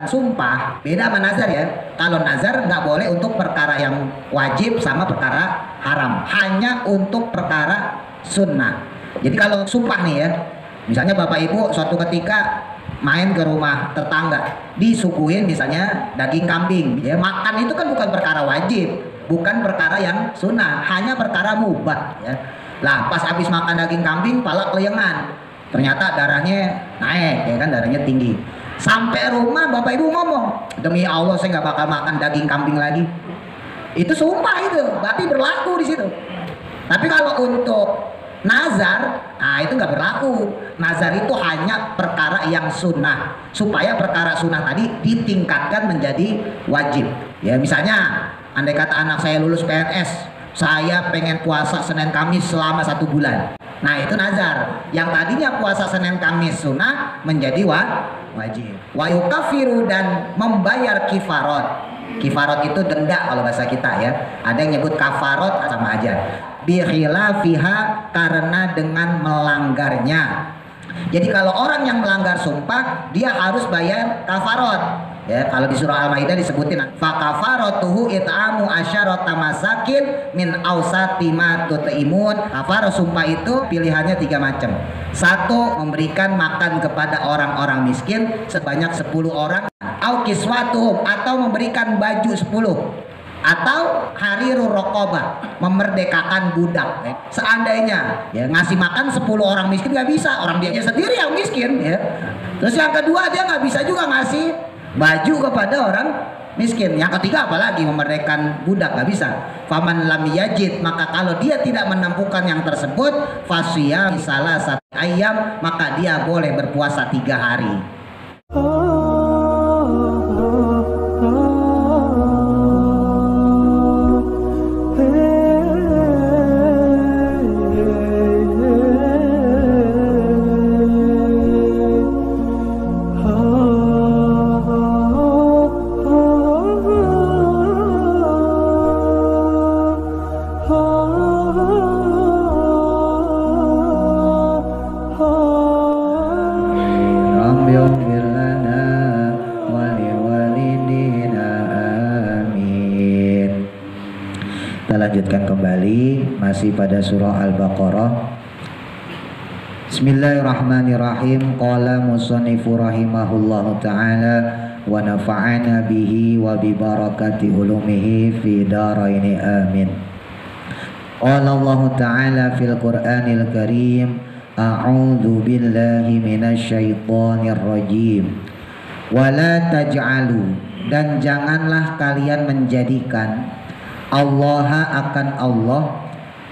Sumpah beda sama nazar ya. Kalau nazar nggak boleh untuk perkara yang wajib sama perkara haram, hanya untuk perkara sunnah. Jadi kalau sumpah nih ya, misalnya bapak ibu suatu ketika main ke rumah tetangga, disuguhin misalnya daging kambing, ya makan itu kan bukan perkara wajib, bukan perkara yang sunnah, hanya perkara mubah ya. Lah pas habis makan daging kambing, pala keleyengan, ternyata darahnya naik ya kan, darahnya tinggi. Sampai rumah bapak ibu ngomong, demi Allah saya nggak bakal makan daging kambing lagi. Itu sumpah itu, berarti berlaku di situ. Tapi kalau untuk nazar, nah itu nggak berlaku. Nazar itu hanya perkara yang sunnah, supaya perkara sunnah tadi ditingkatkan menjadi wajib. Ya misalnya, andai kata anak saya lulus PNS, saya pengen puasa Senin Kamis selama 1 bulan. Nah itu nazar. Yang tadinya puasa Senin Kamis sunnah menjadi wajib. Wa yukafiru, dan membayar kifarot. Kifarot itu denda kalau bahasa kita ya. Ada yang nyebut kafarot sama aja. Bikhilafiha, karena dengan melanggarnya. Jadi kalau orang yang melanggar sumpah, dia harus bayar kafarot. Ya, kalau di surah Al-Maidah disebutin fa kafaratuhu it'amu asyarata masakin min awsati ma tut'imun. Kafarah sumpah itu pilihannya 3 macam. 1, memberikan makan kepada orang-orang miskin sebanyak 10 orang, au kiswatuhum, atau memberikan baju 10, atau hariru raqabah, memerdekakan budak. Seandainya ya ngasih makan 10 orang miskin nggak bisa, orang dia sendiri yang miskin ya. Terus yang kedua, dia nggak bisa juga ngasih baju kepada orang miskin. Yang ketiga apalagi memerdekakan budak, nggak bisa. Faman lam yajid, maka kalau dia tidak menemukan yang tersebut, fasyiyam salasati ayyam, maka dia boleh berpuasa 3 hari. Lanjutkan kembali masih pada surah Al-Baqarah. Bismillahirrahmanirrahim. Qala musannifu rahimahullahu ta'ala wa nafa'ana bihi wa bi barakati ulumihi fi daraini amin. Qala Allah ta'ala fil Qur'anil Karim, a'udzu billahi minasyaitonir rajim. Wa la taj'alu, dan janganlah kalian menjadikan Allah akan Allah,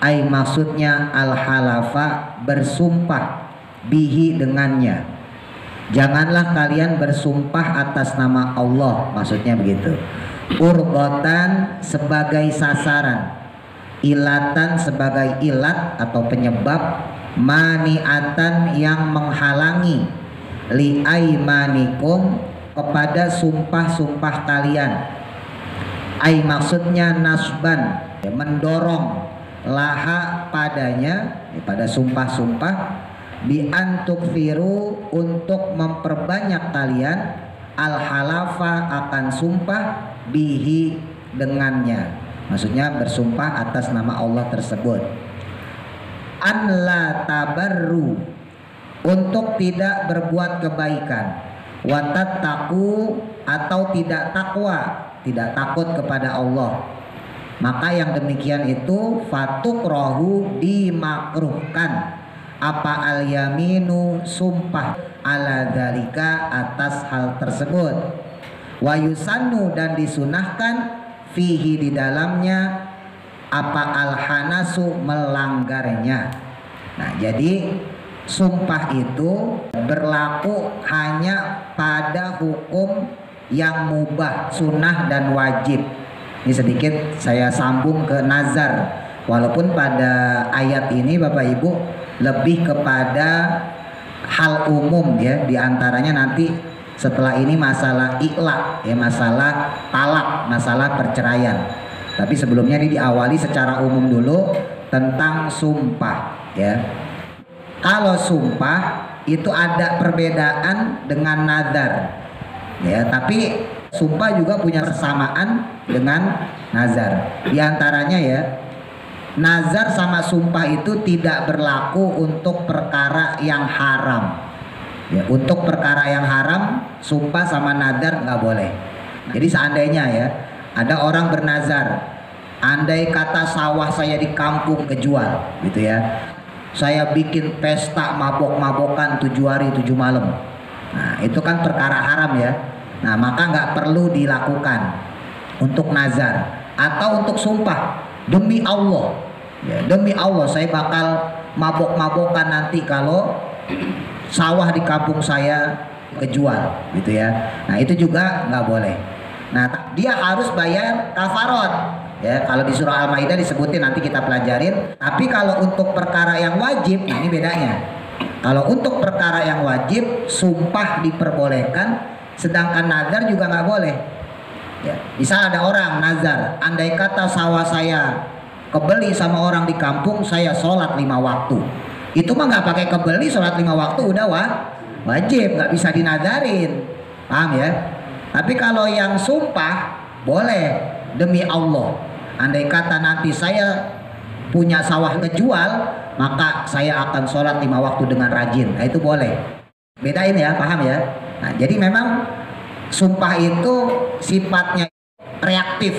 ay maksudnya al-halafa, bersumpah, bihi dengannya. Janganlah kalian bersumpah atas nama Allah, maksudnya begitu. Urbatan sebagai sasaran, ilatan sebagai ilat atau penyebab, maniatan yang menghalangi, li aimanikum, kepada sumpah-sumpah kalian. Ai maksudnya nasban, mendorong, laha padanya, pada sumpah-sumpah, bi antukfiru, untuk memperbanyak kalian, al halafa akan sumpah, bihi dengannya, maksudnya bersumpah atas nama Allah tersebut. An la tabarru, untuk tidak berbuat kebaikan, watattaqu, atau tidak takwa, tidak takut kepada Allah. Maka yang demikian itu fatukrahu, dimakruhkan, apa al-yaminu, sumpah, ala dzalika, atas hal tersebut. Wa yusannu, dan disunahkan, fihi, di dalamnya, apa al-hanasu, melanggarnya. Nah jadi sumpah itu berlaku hanya pada hukum yang mubah, sunnah dan wajib. Ini sedikit saya sambung ke nazar. Walaupun pada ayat ini Bapak Ibu lebih kepada hal umum ya. Di antaranya nanti setelah ini masalah iqla ya, masalah talak, masalah perceraian. Tapi sebelumnya ini diawali secara umum dulu tentang sumpah ya. Kalau sumpah itu ada perbedaan dengan nazar. Ya, tapi sumpah juga punya persamaan dengan nazar. Di antaranya ya, nazar sama sumpah itu tidak berlaku untuk perkara yang haram. Ya, untuk perkara yang haram, sumpah sama nazar nggak boleh. Jadi seandainya ya, ada orang bernazar, andai kata sawah saya di kampung kejual, gitu ya, saya bikin pesta mabok-mabokan 7 hari 7 malam. Nah, itu kan perkara haram ya. Nah, maka nggak perlu dilakukan untuk nazar atau untuk sumpah. Demi Allah, ya, demi Allah saya bakal mabok-mabokan nanti kalau sawah di kampung saya kejual, gitu ya. Nah, itu juga nggak boleh. Nah, dia harus bayar kafarot. Ya, kalau di surah Al-Maidah disebutin, nanti kita pelajarin. Tapi kalau untuk perkara yang wajib, nah ini bedanya. Kalau untuk perkara yang wajib, sumpah diperbolehkan, sedangkan nazar juga nggak boleh. Ya, misal ada orang nazar, andai kata sawah saya kebeli sama orang di kampung, saya sholat 5 waktu. Itu mah nggak pakai kebeli, sholat 5 waktu udah wajib, nggak bisa dinazarin, paham ya? Tapi kalau yang sumpah boleh, demi Allah, andai kata nanti saya punya sawah kejual, maka saya akan sholat 5 waktu dengan rajin. Nah, itu boleh. Bedain ya, paham ya? Nah, jadi memang sumpah itu sifatnya reaktif.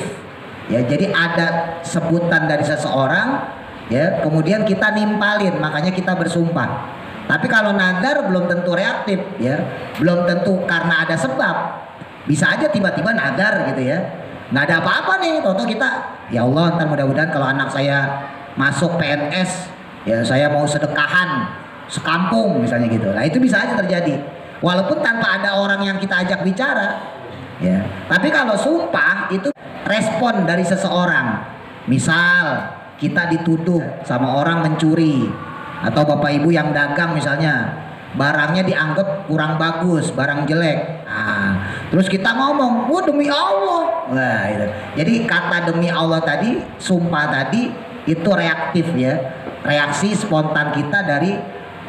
Ya, jadi ada sebutan dari seseorang, ya, kemudian kita nimpalin, makanya kita bersumpah. Tapi kalau nazar belum tentu reaktif, ya, belum tentu karena ada sebab. Bisa aja tiba-tiba nazar gitu ya, nggak ada apa-apa nih, toto kita, ya Allah, ntar mudah-mudahan kalau anak saya masuk PNS, ya saya mau sedekahan sekampung misalnya gitu. Nah, itu bisa aja terjadi walaupun tanpa ada orang yang kita ajak bicara, ya. Tapi kalau sumpah itu respon dari seseorang. Misal kita dituduh sama orang mencuri, atau bapak ibu yang dagang misalnya barangnya dianggap kurang bagus, barang jelek. Nah, terus kita ngomong, "Wah, demi Allah." Nah, itu. Jadi kata demi Allah tadi, sumpah tadi itu reaktif ya, reaksi spontan kita dari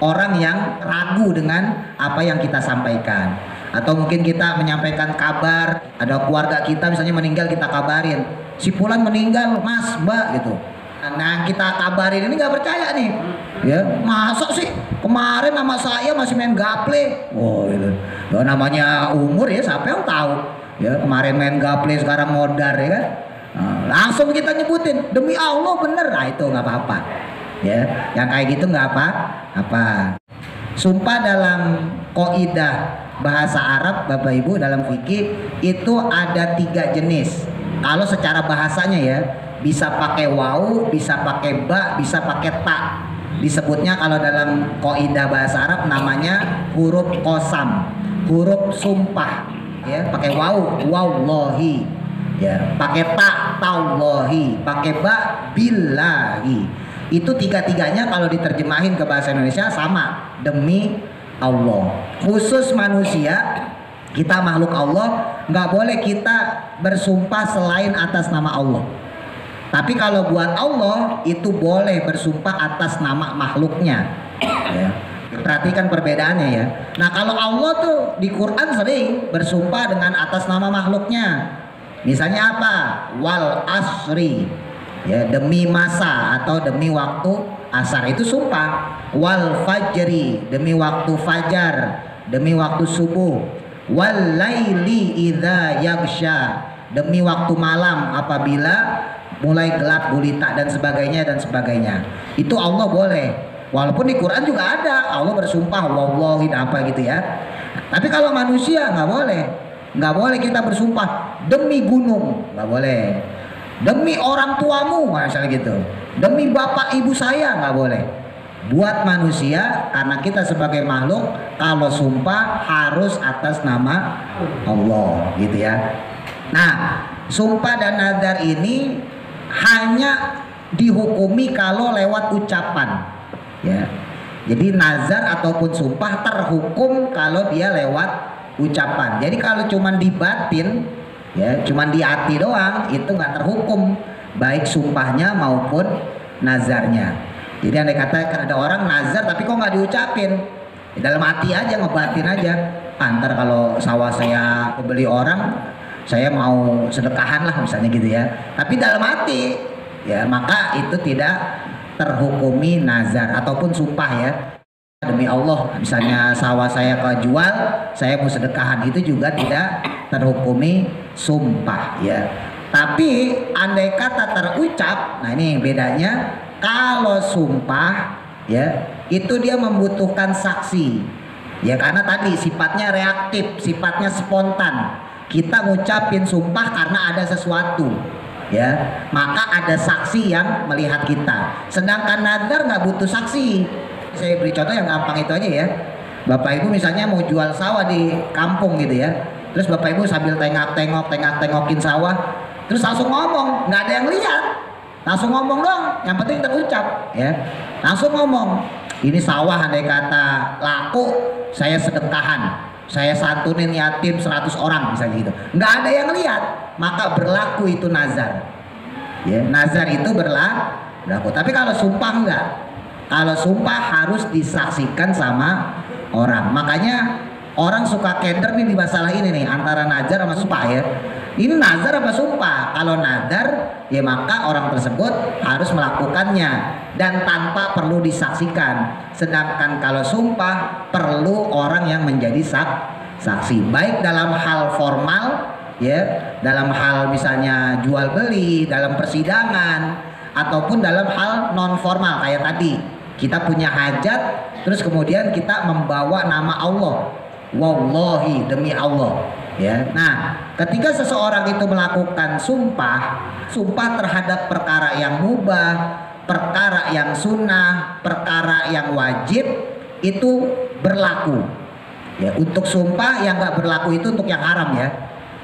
orang yang ragu dengan apa yang kita sampaikan. Atau mungkin kita menyampaikan kabar, ada keluarga kita misalnya meninggal, kita kabarin, si fulan meninggal Mas, Mbak, gitu. Nah, kita kabarin ini nggak percaya nih, ya, masa sih kemarin nama saya masih main gaple. Oh, itu ya, namanya umur ya, siapa yang tahu ya, kemarin main gaple sekarang modar ya kan. Nah, langsung kita nyebutin demi Allah bener. Nah, itu nggak apa-apa ya, yang kayak gitu nggak apa-apa. Sumpah dalam kaidah bahasa Arab, Bapak Ibu, dalam fikih itu ada 3 jenis. Kalau secara bahasanya ya, bisa pakai waw, bisa pakai ba, bisa pakai ta. Disebutnya kalau dalam kaidah bahasa Arab namanya huruf qasam, huruf sumpah ya, pakai waw, wallahi ya, pakai ta, tallahi, pakai ba, billahi. Itu 3-tiganya kalau diterjemahin ke bahasa Indonesia sama, demi Allah. Khusus manusia, kita makhluk Allah, nggak boleh kita bersumpah selain atas nama Allah. Tapi kalau buat Allah itu boleh bersumpah atas nama makhluknya. Ya. Perhatikan perbedaannya ya. Nah, kalau Allah tuh di Quran sering bersumpah dengan atas nama makhluknya. Misalnya apa? Wal asri, ya, demi masa atau demi waktu asar, itu sumpah. Wal fajri, demi waktu fajar, demi waktu subuh. Wal laili idza yaghsha, demi waktu malam apabila mulai gelap gulita, dan sebagainya. Itu Allah boleh. Walaupun di Quran juga ada Allah bersumpah wallahi apa gitu ya. Tapi kalau manusia nggak boleh. Nggak boleh kita bersumpah demi gunung, nggak boleh. Demi orang tuamu misalnya gitu. Demi bapak ibu saya, nggak boleh. Buat manusia, karena kita sebagai makhluk, kalau sumpah harus atas nama Allah gitu ya. Nah, sumpah dan nazar ini hanya dihukumi kalau lewat ucapan, ya. Jadi nazar ataupun sumpah terhukum kalau dia lewat ucapan. Jadi kalau cuman di batin, ya, cuman di hati doang, itu nggak terhukum baik sumpahnya maupun nazarnya. Jadi andai kata ada orang nazar tapi kok nggak diucapin, dalam hati aja, ngebatin aja, antar kalau sawah saya beli orang, saya mau sedekahan lah misalnya gitu ya. Tapi dalam hati ya, maka itu tidak terhukumi nazar ataupun sumpah ya. Demi Allah, misalnya sawah saya kejual, saya mau sedekahan, itu juga tidak terhukumi sumpah ya. Tapi andai kata terucap, nah ini bedanya. Kalau sumpah ya, itu dia membutuhkan saksi ya, karena tadi sifatnya reaktif, sifatnya spontan. Kita ngucapin sumpah karena ada sesuatu ya, maka ada saksi yang melihat kita. Sedangkan nazar nggak butuh saksi. Saya beri contoh yang gampang itu aja ya. Bapak Ibu misalnya mau jual sawah di kampung gitu ya, terus Bapak Ibu sambil tengok-tengokin sawah, terus langsung ngomong, nggak ada yang lihat, langsung ngomong dong, yang penting terucap ya. Langsung ngomong, ini sawah andai kata laku, saya sedekahan, saya santunin yatim 100 orang misalnya gitu. Nggak ada yang lihat, maka berlaku itu nazar ya. Nazar itu berlaku. Tapi kalau sumpah enggak. Kalau sumpah harus disaksikan sama orang. Makanya orang suka keder nih di masalah ini nih, antara nazar sama sumpah ya. Ini nazar apa sumpah? Kalau nazar ya maka orang tersebut harus melakukannya dan tanpa perlu disaksikan. Sedangkan kalau sumpah perlu orang yang menjadi saksi. Baik dalam hal formal ya, dalam hal misalnya jual beli, dalam persidangan, ataupun dalam hal non formal kayak tadi. Kita punya hajat, terus kemudian kita membawa nama Allah, wallahi, demi Allah ya. Nah, ketika seseorang itu melakukan sumpah terhadap perkara yang mubah, perkara yang sunnah, perkara yang wajib, itu berlaku ya. Untuk sumpah yang nggak berlaku itu untuk yang haram ya.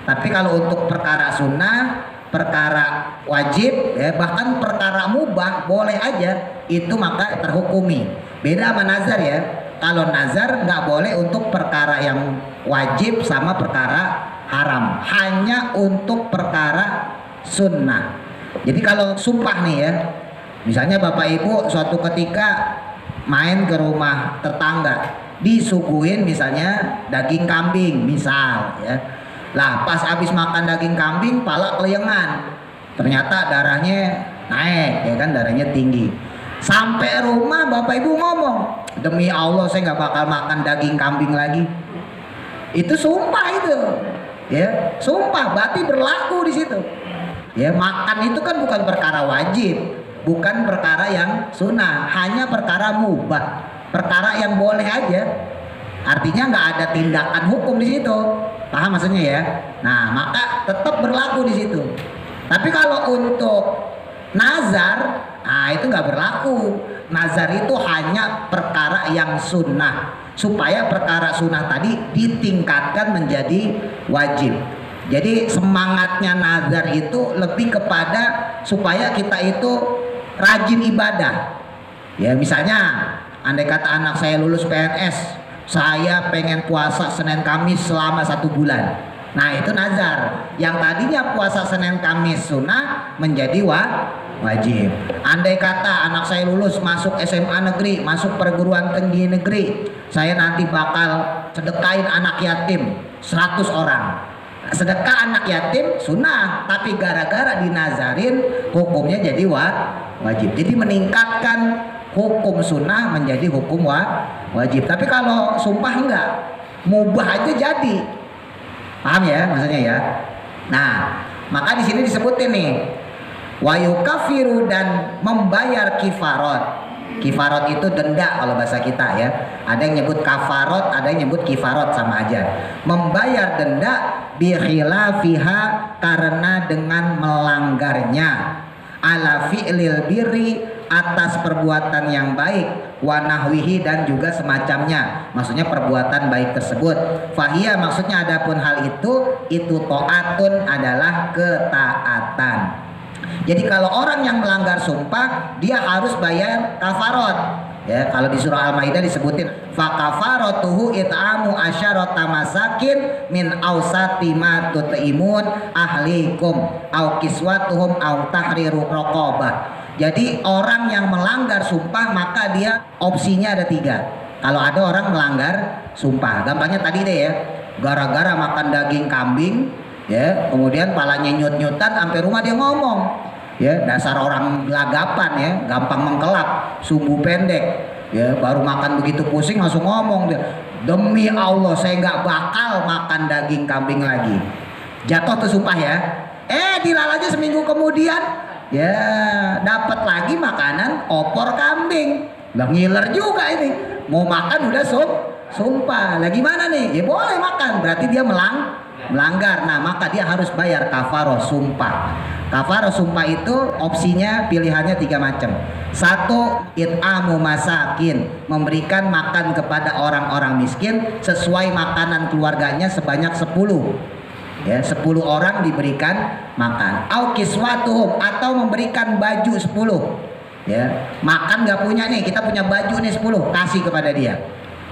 Tapi kalau untuk perkara sunnah, perkara wajib ya, bahkan perkara mubah boleh aja, itu maka terhukumi. Beda sama nazar ya. Kalau nazar nggak boleh untuk perkara yang wajib sama perkara haram, hanya untuk perkara sunnah. Jadi kalau sumpah nih ya, misalnya Bapak Ibu suatu ketika main ke rumah tetangga, disuguhin misalnya daging kambing misal ya. Lah pas habis makan daging kambing pala keleyengan, ternyata darahnya naik ya kan, darahnya tinggi. Sampai rumah Bapak Ibu ngomong, demi Allah saya nggak bakal makan daging kambing lagi. Itu sumpah itu ya, sumpah berarti berlaku di situ ya. Makan itu kan bukan perkara wajib, bukan perkara yang sunnah, hanya perkara mubah, perkara yang boleh aja. Artinya nggak ada tindakan hukum di situ, paham maksudnya ya? Nah, maka tetap berlaku di situ. Tapi kalau untuk nazar, nah itu nggak berlaku. Nazar itu hanya perkara yang sunnah, supaya perkara sunnah tadi ditingkatkan menjadi wajib. Jadi semangatnya nazar itu lebih kepada supaya kita itu rajin ibadah. Ya misalnya, andai kata anak saya lulus PNS, saya pengen puasa Senin Kamis selama 1 bulan. Nah itu nazar. Yang tadinya puasa Senin Kamis sunnah menjadi wajib. Andai kata anak saya lulus masuk SMA negeri, masuk perguruan tinggi negeri, saya nanti bakal sedekahin anak yatim 100 orang. Sedekah anak yatim sunnah, tapi gara-gara dinazarin hukumnya jadi wajib. Jadi meningkatkan hukum sunnah menjadi hukum wajib. Tapi kalau sumpah enggak, mubah aja jadi. Paham ya maksudnya ya? Nah, maka di sini disebutin nih, wa yukafiru, dan membayar kifarot. Kifarot itu denda kalau bahasa kita ya. Ada yang nyebut kafarot, ada yang nyebut kifarot, sama aja. Membayar denda bi khilafiha, karena dengan melanggarnya, ala fi'lil birri, atas perbuatan yang baik, wa nahwihi, dan juga semacamnya, maksudnya perbuatan baik tersebut. Fahiyah, maksudnya adapun hal itu ta'atun, adalah ketaatan. Jadi kalau orang yang melanggar sumpah, dia harus bayar kafarot. Ya, kalau di surah Al-Maidah disebutin fa kafaratuhu it'amu asyarata masakin min awsati ma tut'imun ahlikum au kiswatuhum au tahriru raqabah. Jadi orang yang melanggar sumpah maka dia opsinya ada 3. kalau ada orang melanggar sumpah. Gampangnya tadi deh ya, gara-gara makan daging kambing ya, kemudian palanya nyut-nyutan sampai rumah dia ngomong ya, dasar orang gelagapan ya, gampang mengkelap, sumbu pendek ya, baru makan begitu pusing langsung ngomong dia, demi Allah saya nggak bakal makan daging kambing lagi. Jatuh tuh sumpah ya. Dilalanya seminggu kemudian ya dapat lagi makanan opor kambing. Lah ngiler juga ini. Mau makan udah sumpah. Lah gimana nih? Ya boleh makan, berarti dia melanggar. Nah, maka dia harus bayar kafaroh sumpah. Kafaroh sumpah itu opsinya pilihannya 3 macam. 1, it'amu masakin, memberikan makan kepada orang-orang miskin sesuai makanan keluarganya sebanyak 10. Ya, 10 orang diberikan makan. Au kiswatuhum, atau memberikan baju 10. Ya, makan nggak punya nih, kita punya baju nih 10, kasih kepada dia.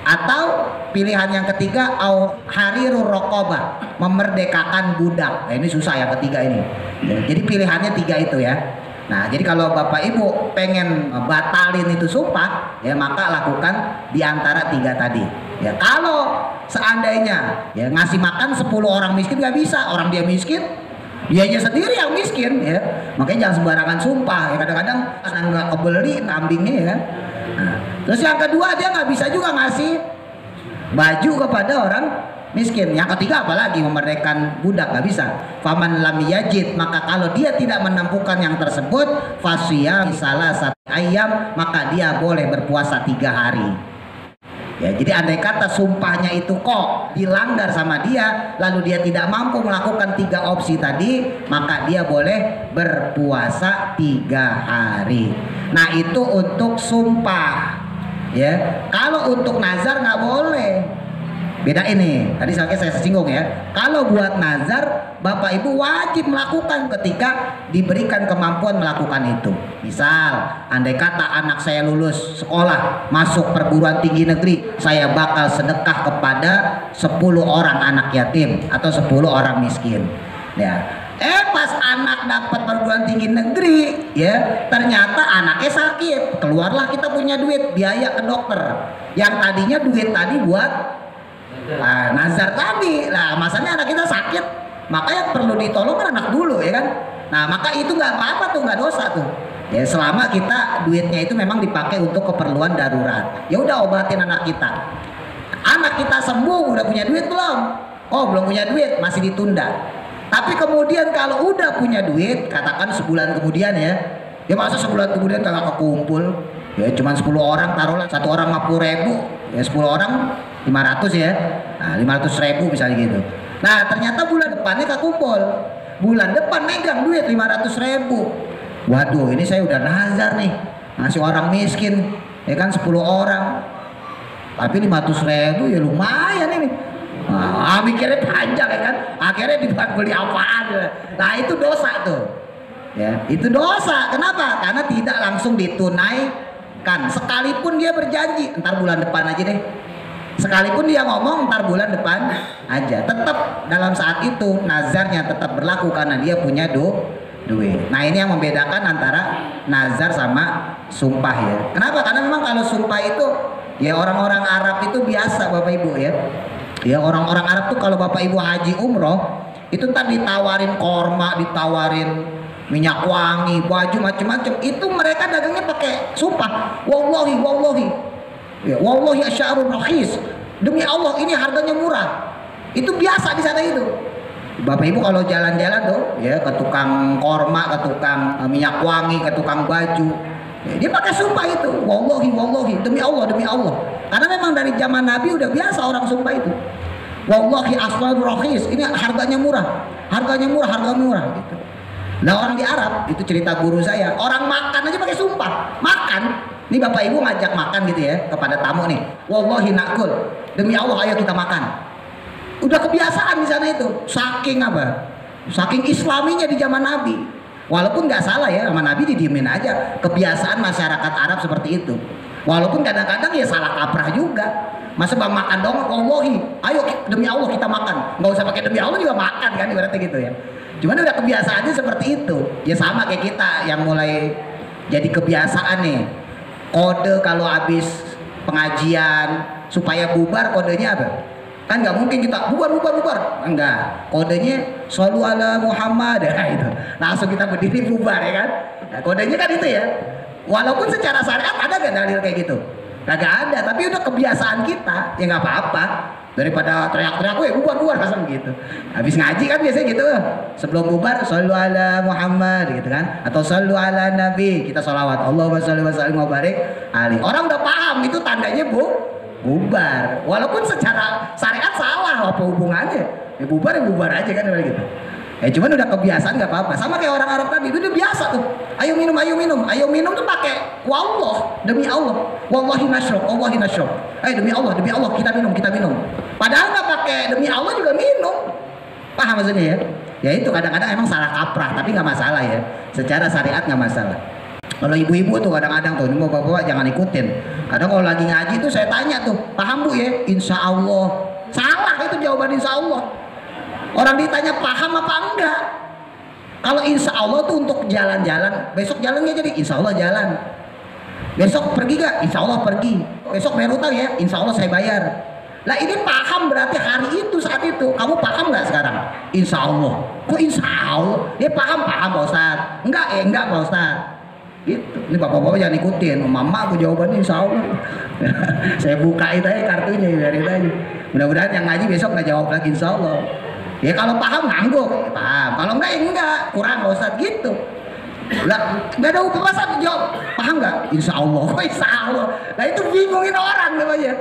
Atau pilihan yang ketiga, au harirur raqabah, memerdekakan budak. Nah, ini susah yang ketiga ini. Ya, jadi pilihannya 3 itu ya. Nah, jadi kalau Bapak Ibu pengen batalin itu sumpah, ya maka lakukan di antara 3 tadi. Ya, kalau seandainya ya ngasih makan 10 orang miskin nggak bisa, orang dia miskin, dianya sendiri yang miskin ya. Makanya jangan sembarangan sumpah ya, kadang-kadang nggak kebeli kambingnya ya kan. Nah, terus yang kedua dia nggak bisa juga ngasih baju kepada orang miskin. Yang ketiga apalagi memerdekakan budak, nggak bisa. Faman lam yajid, maka kalau dia tidak menemukan yang tersebut, fasyiyam salah satu ayam, maka dia boleh berpuasa 3 hari. Ya, jadi andai kata sumpahnya itu kok dilanggar sama dia, lalu dia tidak mampu melakukan 3 opsi tadi, maka dia boleh berpuasa 3 hari. Nah, itu untuk sumpah. Ya, kalau untuk nazar nggak boleh. Beda ini. Tadi saya singgung ya. Kalau buat nazar, Bapak Ibu wajib melakukan ketika diberikan kemampuan melakukan itu. Misal, andai kata anak saya lulus sekolah, masuk perguruan tinggi negeri, saya bakal sedekah kepada 10 orang anak yatim atau 10 orang miskin. Ya. Pas anak dapat perguruan tinggi negeri, ya ternyata anaknya sakit. Keluarlah kita punya duit biaya ke dokter. Yang tadinya duit tadi buat nazar tadi. Lah masanya anak kita sakit, makanya perlu ditolong kan anak dulu ya kan. Nah maka itu nggak apa-apa tuh, nggak dosa tuh ya, selama kita duitnya itu memang dipakai untuk keperluan darurat. Ya udah obatin anak kita. Anak kita sembuh udah punya duit belum? Oh belum punya duit, masih ditunda. Tapi kemudian kalau udah punya duit, katakan sebulan kemudian ya masa sebulan kemudian kagak kekumpul ya, cuman 10 orang, taruhlah 1 orang 50.000 ya, 10 orang 500 ya, nah 500.000 misalnya gitu. Nah ternyata bulan depannya kekumpul, bulan depan megang duit 500.000. Waduh, ini saya udah nazar nih ngasih orang miskin ya kan 10 orang, tapi 500.000 ya lumayan ini. Mikirnya panjang ya kan, akhirnya dibuat beli apaan. Nah itu dosa tuh ya, itu dosa. Kenapa? Karena tidak langsung ditunaikan, sekalipun dia berjanji ntar bulan depan aja deh, sekalipun dia ngomong ntar bulan depan aja, tetap dalam saat itu nazarnya tetap berlaku karena dia punya duit. Nah ini yang membedakan antara nazar sama sumpah ya. Kenapa? Karena memang kalau sumpah itu ya orang-orang Arab itu biasa Bapak Ibu ya. Ya orang-orang Arab tuh kalau Bapak Ibu haji umroh itu ntar ditawarin korma, ditawarin minyak wangi, baju macam-macam. Itu mereka dagangnya pakai sumpah. Wallahi ya, wallahi asy'arun rakhis. Demi Allah ini harganya murah. Itu biasa di sana itu. Bapak Ibu kalau jalan-jalan tuh ya ke tukang korma, ke tukang minyak wangi, ke tukang baju, ya, dia pakai sumpah itu. Wallahi demi Allah. Karena memang dari zaman Nabi udah biasa orang sumpah itu. Wallahi aslarul rakhis, ini harga murah gitu. Nah orang di Arab itu cerita guru saya, orang makan aja pakai sumpah. Makan, nih Bapak Ibu ngajak makan gitu ya kepada tamu nih. Wallahi nakul, demi Allah ayo kita makan. Udah kebiasaan di sana itu. Saking islaminya di zaman Nabi. Walaupun nggak salah ya, sama Nabi didiemin aja. Kebiasaan masyarakat Arab seperti itu. Walaupun kadang-kadang ya salah kaprah juga. Masa bang makan dong, wallahi, ayo demi Allah kita makan. Nggak usah pakai demi Allah juga makan kan, ibaratnya gitu ya. Cuman udah kebiasaannya seperti itu. Ya sama kayak kita yang mulai jadi kebiasaan nih. Kode kalau habis pengajian supaya bubar, kodenya apa? Kan nggak mungkin kita bubar, enggak, kodenya shollu ala Muhammad, nah, itu langsung kita berdiri bubar ya kan. Nah, kodenya kan itu ya. Walaupun secara syariat ada gak dalil kayak gitu? Kagak ada, tapi udah kebiasaan kita, ya nggak apa-apa. Daripada teriak-teriak, weh bubar langsung gitu. Habis ngaji kan biasanya gitu, sebelum bubar shollu ala Muhammad gitu kan, atau shollu ala Nabi, kita sholawat Allahumma sholli wa sallim wa barik alaihi. Orang udah paham itu tandanya bubar. Walaupun secara syariat salah, apa hubungannya? Ya bubar aja kan gitu. Cuman udah kebiasaan nggak apa-apa. Sama kayak orang Arab tadi, itu udah biasa tuh. Ayo minum tuh pakai wallah, demi Allah. Wallahi nasyrab. Ayo demi Allah kita minum. Padahal nggak pakai demi Allah juga minum. Paham maksudnya ya? Ya itu kadang-kadang emang salah kaprah, tapi nggak masalah ya. Secara syariat nggak masalah. Kalau ibu-ibu tuh kadang-kadang tuh, ini bapak-bapak jangan ikutin. Kadang kalau lagi ngaji tuh saya tanya tuh, paham bu ya? Insya Allah. Salah itu jawaban insya Allah. Orang ditanya paham apa enggak? Kalau insya Allah tuh untuk jalan-jalan, besok jalannya jadi insya Allah jalan. Besok pergi gak? Insya Allah pergi. Besok bayar utang ya? Insya Allah saya bayar. Lah ini paham berarti hari itu saat itu. Kamu paham nggak sekarang? Insya Allah. Kok insya Allah? Dia paham Pak Ustadz. Enggak Pak Ustadz. Gitu. Ini bapak-bapak jangan ikutin. Mama aku jawabannya insya Allah. Saya bukain aja kartunya, biarin aja. Mudah-mudahan yang ngaji besok nggak jawab lagi insya Allah. Ya kalau paham ngangguk, paham. Kalau enggak ya enggak, kurang Pak Ustadz gitu. Lah, enggak ada hukum masa jawab. Paham enggak? Insya Allah. Kok insya Allah? Nah itu bingungin orang namanya.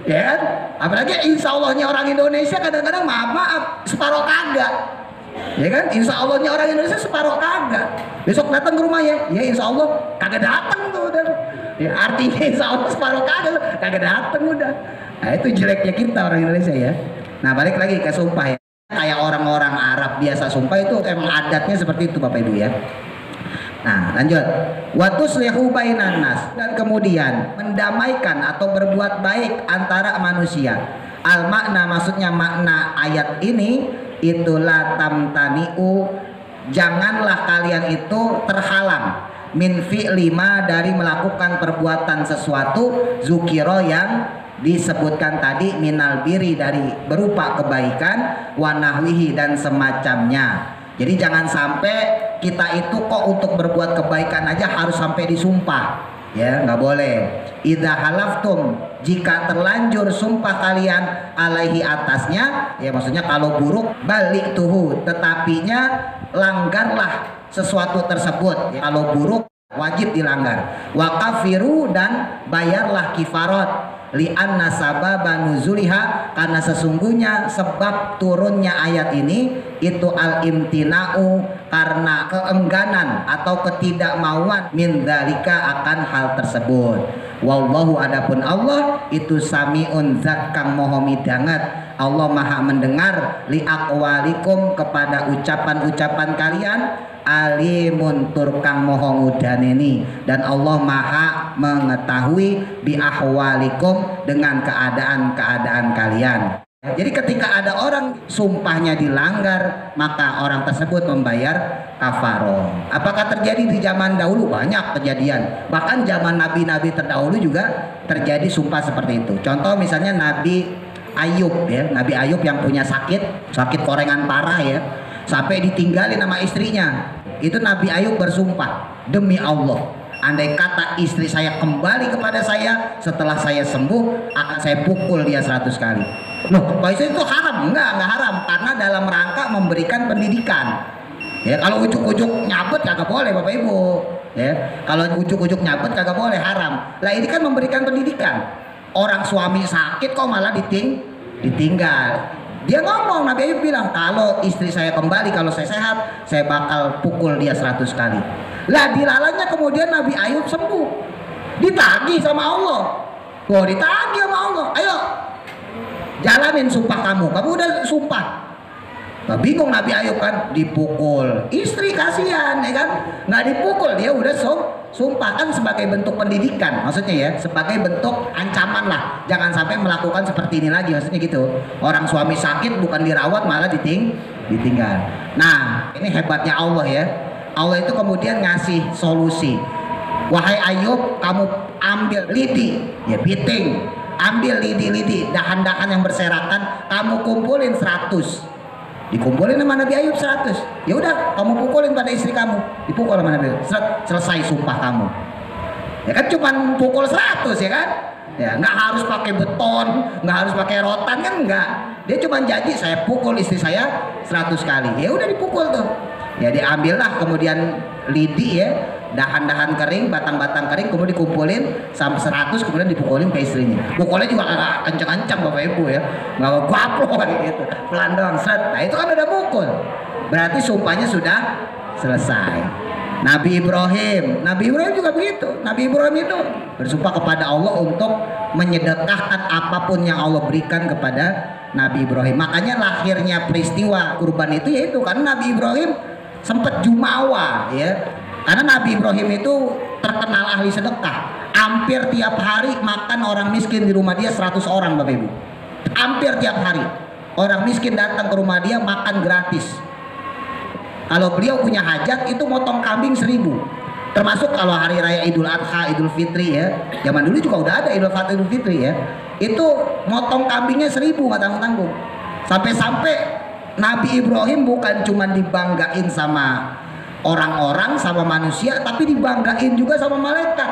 Ya kan? Apalagi insya Allahnya orang Indonesia kadang-kadang maaf separuh kagak. Ya kan? Insya Allahnya orang Indonesia separuh kagak. Besok datang ke rumahnya, ya insya Allah kagak datang tuh udah. Ya artinya insya Allah separuh kagak datang udah. Nah itu jeleknya kita orang Indonesia ya. Nah balik lagi ke sumpah ya. Kayak orang-orang Arab biasa sumpah itu emang adatnya seperti itu Bapak Ibu ya. Nah lanjut, watuslihu bainan nas, dan kemudian mendamaikan atau berbuat baik antara manusia. Al makna maksudnya makna ayat ini itulah tamtaniu, janganlah kalian itu terhalang min fi'li ma, dari melakukan perbuatan sesuatu zukiro yang disebutkan tadi, minal biri, dari berupa kebaikan, wanahwihi, dan semacamnya. Jadi jangan sampai kita itu kok untuk berbuat kebaikan aja harus sampai disumpah, ya nggak boleh. Idza halaftum, jika terlanjur sumpah kalian alaihi atasnya, ya maksudnya kalau buruk balik tuhu, tetapinya langgarlah sesuatu tersebut. Ya, kalau buruk wajib dilanggar. Wa kafiru, dan bayarlah kifarat. Li'anna sababa nuzuliha, karena sesungguhnya sebab turunnya ayat ini itu al-imtina'u, karena keengganan atau ketidakmauan min dzalika, akan hal tersebut. Wallahu, adapun Allah itu sami'un, zat kang moho midanget. Allah maha mendengar li aqwalikum, kepada ucapan-ucapan kalian, alimun tur kang moho ngudaneni, dan Allah maha mengetahui bi ahwalikum, dengan keadaan-keadaan kalian. Jadi ketika ada orang sumpahnya dilanggar, maka orang tersebut membayar kafaroh. Apakah terjadi di zaman dahulu? Banyak kejadian. Bahkan zaman nabi-nabi terdahulu juga terjadi sumpah seperti itu. Contoh misalnya Nabi Ayub ya, Nabi Ayub yang punya sakit korengan parah ya, sampai ditinggalin sama istrinya. Itu Nabi Ayub bersumpah, demi Allah, andai kata istri saya kembali kepada saya setelah saya sembuh, akan saya pukul dia 100 kali. Loh, Pak itu haram? Enggak haram, karena dalam rangka memberikan pendidikan. Ya, kalau ujuk-ujuk nyabut kagak boleh Bapak Ibu. Ya, kalau ujuk-ujuk nyabut kagak boleh, haram. Lah ini kan memberikan pendidikan. Orang suami sakit kok malah ditinggal. Dia ngomong, Nabi Ayub bilang, kalau istri saya kembali, kalau saya sehat, saya bakal pukul dia 100 kali. Lah dilalanya kemudian Nabi Ayub sembuh. Ditagih sama Allah. Wah, ditagih sama Allah. Ayo, jalanin sumpah kamu udah sumpah. Nah, bingung Nabi Ayub kan, dipukul istri, kasihan ya kan, nggak dipukul, dia udah sumpah. Kan sebagai bentuk pendidikan maksudnya ya, sebagai bentuk ancaman lah, jangan sampai melakukan seperti ini lagi, maksudnya gitu. Orang suami sakit bukan dirawat malah ditinggal. Nah ini hebatnya Allah ya, Allah itu kemudian ngasih solusi. Wahai Ayub, kamu ambil lidi, ya biting, ambil lidi-lidi, dahan-dahan yang berserakan, kamu kumpulin 100. Dikumpulin sama Nabi Ayub 100. Ya udah, kamu pukulin pada istri kamu, dipukul sama Nabi Ayub. Selesai sumpah kamu. Ya kan cuman pukul 100 ya kan? Ya nggak harus pakai beton, nggak harus pakai rotan kan nggak. Dia cuma janji saya pukul istri saya 100 kali. Ya udah dipukul tuh. Ya diambillah kemudian lidi ya, dahan-dahan kering, batang-batang kering, kemudian dikumpulin sampai 100, kemudian dipukulin ke istrinya. Pukulnya juga agak kencang-kencang Bapak Ibu ya, nggak gaplok gitu, pelan doang set. Nah itu kan udah mukul, berarti sumpahnya sudah selesai. Nabi Ibrahim juga begitu. Nabi Ibrahim itu bersumpah kepada Allah untuk menyedekahkan apapun yang Allah berikan kepada Nabi Ibrahim. Makanya lahirnya peristiwa kurban itu yaitu karena Nabi Ibrahim sempat jumawa ya. Karena Nabi Ibrahim itu terkenal ahli sedekah. Hampir tiap hari makan orang miskin di rumah dia 100 orang Bapak Ibu. Hampir tiap hari orang miskin datang ke rumah dia makan gratis. Kalau beliau punya hajat itu motong kambing 1000. Termasuk kalau hari raya Idul Adha, Idul Fitri ya. Zaman dulu juga udah ada Idul Adha, Idul Fitri ya. Itu motong kambingnya 1000 nggak tanggung-tanggung. Sampai-sampai Nabi Ibrahim bukan cuma dibanggain sama orang-orang, sama manusia, tapi dibanggain juga sama malaikat.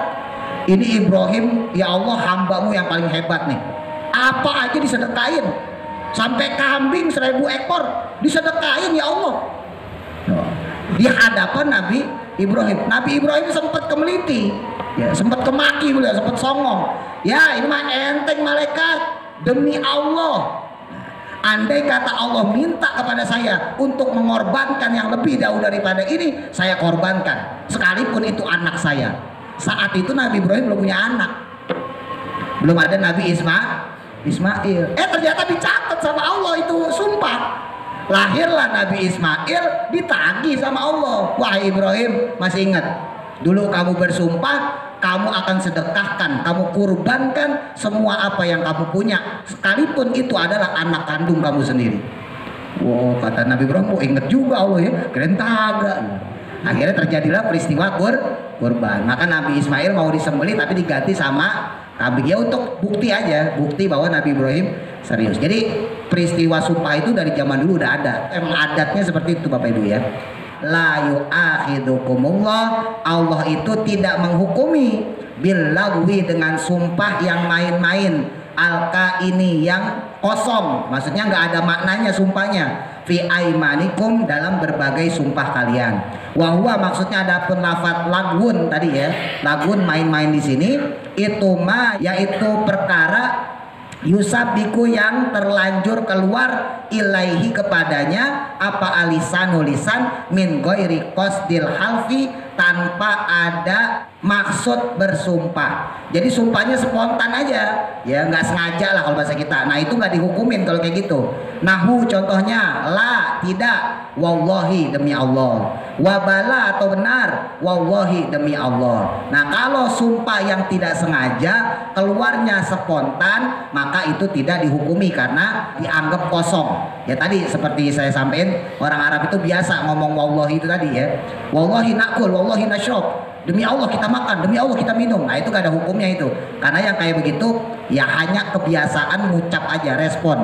Ini Ibrahim, ya Allah hambamu yang paling hebat nih. Apa aja disedekain. Sampai kambing 1000 ekor disedekain ya Allah. Di hadapan Nabi Ibrahim. Nabi Ibrahim sempat kemeliti, ya, sempat kemaki beliau, sempat songong. Ya ini mah enteng malaikat, demi Allah. Andai kata Allah minta kepada saya untuk mengorbankan yang lebih jauh daripada ini, saya korbankan, sekalipun itu anak saya. Saat itu Nabi Ibrahim belum punya anak, belum ada Nabi Ismail. Ternyata dicatat sama Allah itu sumpah. Lahirlah Nabi Ismail, ditagih sama Allah. Wahai Ibrahim, masih ingat dulu kamu bersumpah kamu akan sedekahkan, kamu kurbankan semua apa yang kamu punya, sekalipun itu adalah anak kandung kamu sendiri. Wow, kata Nabi Ibrahim, oh inget juga Allah ya, keren kagak. Akhirnya terjadilah peristiwa kurban. Maka Nabi Ismail mau disembelih tapi diganti sama kambing, ya untuk bukti aja, bukti bahwa Nabi Ibrahim serius. Jadi peristiwa sumpah itu dari zaman dulu udah ada. Emang adatnya seperti itu Bapak Ibu ya. La yu'akhidukumullah, Allah itu tidak menghukumi bilagwi dengan sumpah yang main-main, alka ini yang kosong, maksudnya nggak ada maknanya sumpahnya, fi aimanikum dalam berbagai sumpah kalian. Wahwa maksudnya ada pun lafadz lagun tadi ya, lagun main-main di sini itu mah yaitu perkara yusabiku yang terlanjur keluar ilaihi kepadanya apa alisanu lisan min ghairi qasdil halfi, tanpa ada maksud bersumpah. Jadi sumpahnya spontan aja ya, nggak sengaja lah kalau bahasa kita. Nah itu nggak dihukumin kalau kayak gitu. Nahu contohnya la tidak, wallahi demi Allah, wabala atau benar, wallahi demi Allah. Nah kalau sumpah yang tidak sengaja keluarnya spontan, maka itu tidak dihukumi karena dianggap kosong. Ya tadi seperti saya sampaikan, orang Arab itu biasa ngomong wallahi itu tadi ya, wallahi nakul, wallahi nasyrab, demi Allah kita makan, demi Allah kita minum. Nah itu gak ada hukumnya itu, karena yang kayak begitu ya hanya kebiasaan ngucap aja, respon.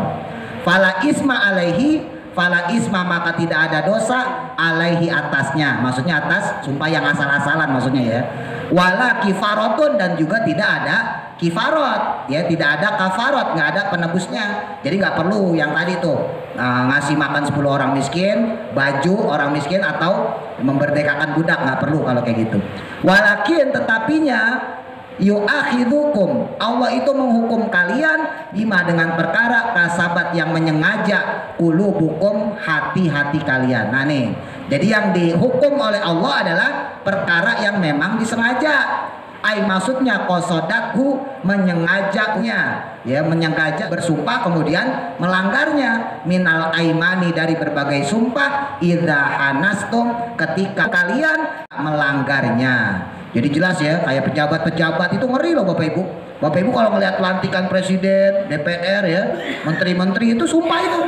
Fala isma alaihi, fala isma maka tidak ada dosa alaihi atasnya, maksudnya atas sumpah yang asal-asalan maksudnya ya. Wala kifaratun, dan juga tidak ada kifarat ya, tidak ada kafarat, nggak ada penebusnya. Jadi nggak perlu yang tadi tuh ngasih makan 10 orang miskin, baju orang miskin, atau memerdekakan budak, nggak perlu kalau kayak gitu. Walakin tetapinya yu'akhidukum, Allah itu menghukum kalian bima dengan perkara kasabat yang menyengaja qulubukum, hati-hati kalian. Nah nih, jadi yang dihukum oleh Allah adalah perkara yang memang disengaja. Ai maksudnya qasadahu, menyengajaknya ya, menyengaja bersumpah kemudian melanggarnya, minal aimani dari berbagai sumpah, idza hanastum ketika kalian melanggarnya. Jadi jelas ya, kayak pejabat-pejabat itu ngeri loh Bapak Ibu. Bapak Ibu kalau melihat pelantikan presiden, DPR ya, menteri-menteri itu sumpah itu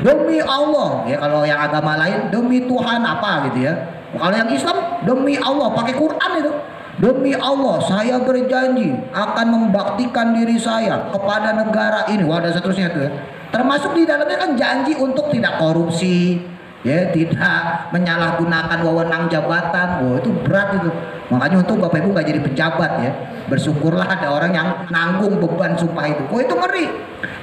demi Allah ya. Kalau yang agama lain demi Tuhan apa gitu ya. Kalau yang Islam demi Allah pakai Quran itu. Demi Allah saya berjanji akan membaktikan diri saya kepada negara ini. Wah, dan seterusnya tuh ya. Termasuk di dalamnya kan janji untuk tidak korupsi, ya, tidak menyalahgunakan wewenang jabatan. Wah, itu berat itu. Makanya untuk Bapak Ibu nggak jadi pejabat ya. Bersyukurlah ada orang yang nanggung beban sumpah itu. Oh, itu ngeri.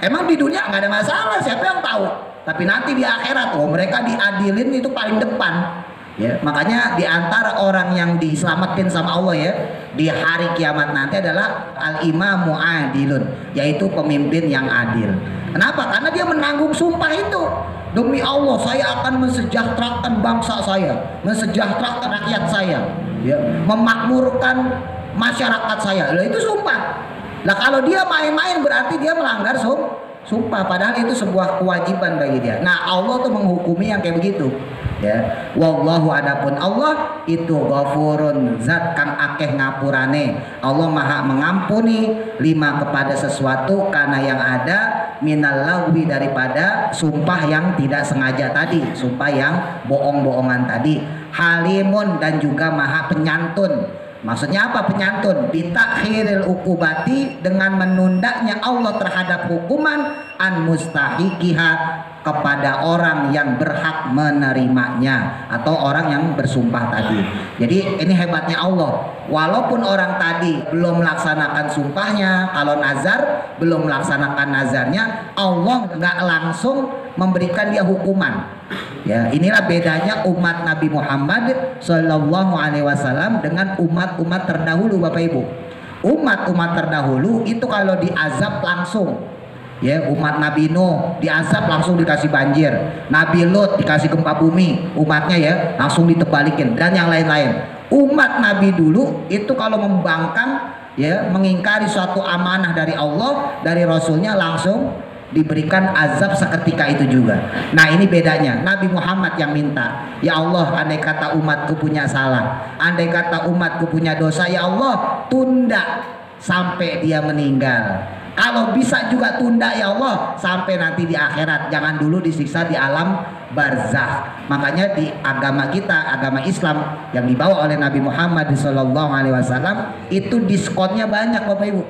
Emang di dunia nggak ada masalah, siapa yang tahu? Tapi nanti di akhirat, oh mereka diadilin itu paling depan. Ya, makanya di antara orang yang diselamatkan sama Allah ya di hari kiamat nanti adalah al-imamu adilun, yaitu pemimpin yang adil. Kenapa? Karena dia menanggung sumpah itu. Demi Allah saya akan mensejahterakan bangsa saya, mensejahterakan rakyat saya, ya, memakmurkan masyarakat saya. Lah itu sumpah. Lah kalau dia main-main berarti dia melanggar sumpah, padahal itu sebuah kewajiban bagi dia. Nah, Allah tuh menghukumi yang kayak begitu. Ya, wallahu adapun Allah itu ghafurun, zat kang akeh ngapurane. Allah maha mengampuni lima kepada sesuatu karena yang ada minal lagwi daripada sumpah yang tidak sengaja tadi, sumpah yang bohong-bohongan tadi. Halimun dan juga maha penyantun. Maksudnya apa penyantun? Bitakhiril ukubati, dengan menundanya Allah terhadap hukuman an mustahiqiha kepada orang yang berhak menerimanya atau orang yang bersumpah tadi. Jadi ini hebatnya Allah. Walaupun orang tadi belum melaksanakan sumpahnya, kalau nazar belum melaksanakan nazarnya, Allah nggak langsung memberikan dia hukuman. Ya, inilah bedanya umat Nabi Muhammad Shallallahu Alaihi Wasallam dengan umat-umat terdahulu, Bapak Ibu. Umat-umat terdahulu itu kalau diazab langsung. Ya, umat Nabi Nuh diazab langsung dikasih banjir, Nabi Lut dikasih gempa bumi, umatnya ya langsung ditebalikin, dan yang lain-lain. Umat Nabi dulu itu kalau membangkang ya, mengingkari suatu amanah dari Allah, dari Rasulnya, langsung diberikan azab seketika itu juga. Nah, ini bedanya. Nabi Muhammad yang minta, ya Allah, andai kata umatku punya salah, andai kata umatku punya dosa, ya Allah tunda sampai dia meninggal. Kalau bisa juga tunda ya Allah sampai nanti di akhirat, jangan dulu disiksa di alam barzakh. Makanya di agama kita, agama Islam yang dibawa oleh Nabi Muhammad SAW, itu diskonnya banyak, Bapak Ibu.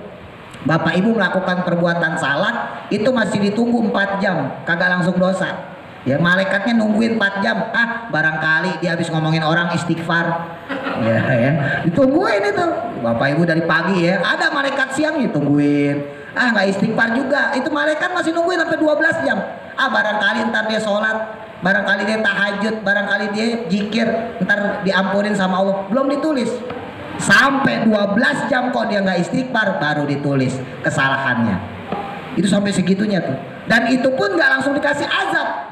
Bapak Ibu melakukan perbuatan salah itu masih ditunggu 4 jam, kagak langsung dosa. Ya, malaikatnya nungguin 4 jam. Barangkali dia habis ngomongin orang istighfar. Ya, ditungguin itu. Bapak Ibu dari pagi ya, ada malaikat siang ditungguin. Nggak istighfar juga. Itu malaikat masih nungguin sampai 12 jam. Barangkali ntar dia sholat, barangkali dia tahajud, barangkali dia zikir, ntar diampunin sama Allah. Belum ditulis. Sampai 12 jam kok dia nggak istighfar, baru ditulis kesalahannya. Itu sampai segitunya tuh. Dan itu pun nggak langsung dikasih azab.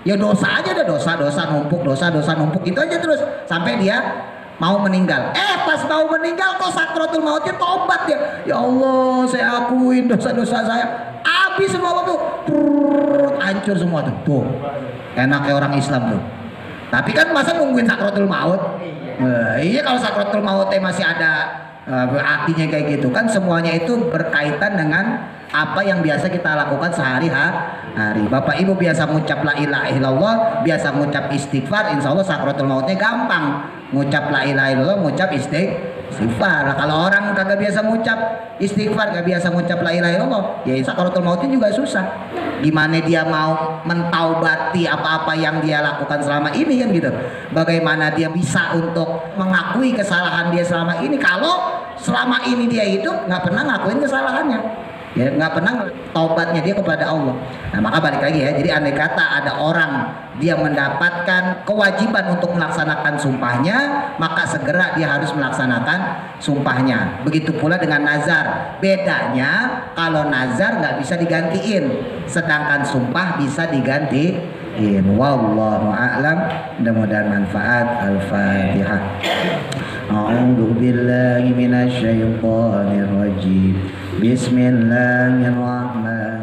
Ya dosa aja, ada dosa numpuk, dosa numpuk, itu aja terus sampai dia mau meninggal. Pas mau meninggal kok sakratul mautnya tobat ya. Ya Allah, saya akuin dosa-dosa saya. Habis semua waktu, hancur semua tuh. Tuh. Enaknya orang Islam tuh. Tapi kan masa nungguin sakratul maut? Iya, kalau sakratul mautnya masih ada artinya kayak gitu kan, semuanya itu berkaitan dengan apa yang biasa kita lakukan sehari-hari. Bapak Ibu biasa ngucap la ilaha illallah, biasa ngucap istighfar, insya Allah sakratul mautnya gampang. Ngucap la ilaha illallah, ngucap istighfar. Nah, kalau orang kagak biasa ngucap istighfar, gak biasa ngucap la ilaha illallah, ya sakratul mautnya juga susah. Gimana dia mau mentaubati apa-apa yang dia lakukan selama ini kan gitu. Bagaimana dia bisa untuk mengakui kesalahan dia selama ini kalau selama ini dia hidup nggak pernah ngakuin kesalahannya, ya nggak pernah taubatnya dia kepada Allah. Nah, maka balik lagi ya, jadi andai kata ada orang dia mendapatkan kewajiban untuk melaksanakan sumpahnya, maka segera dia harus melaksanakan sumpahnya. Begitu pula dengan nazar. Bedanya kalau nazar nggak bisa digantiin, sedangkan sumpah bisa digantiin. Wallahu a'lam. Mudah-mudahan manfaat. Al-Fatihah. A'udzu billahi minasy syaithanir rajim. Bismillahirrahmanirrahim.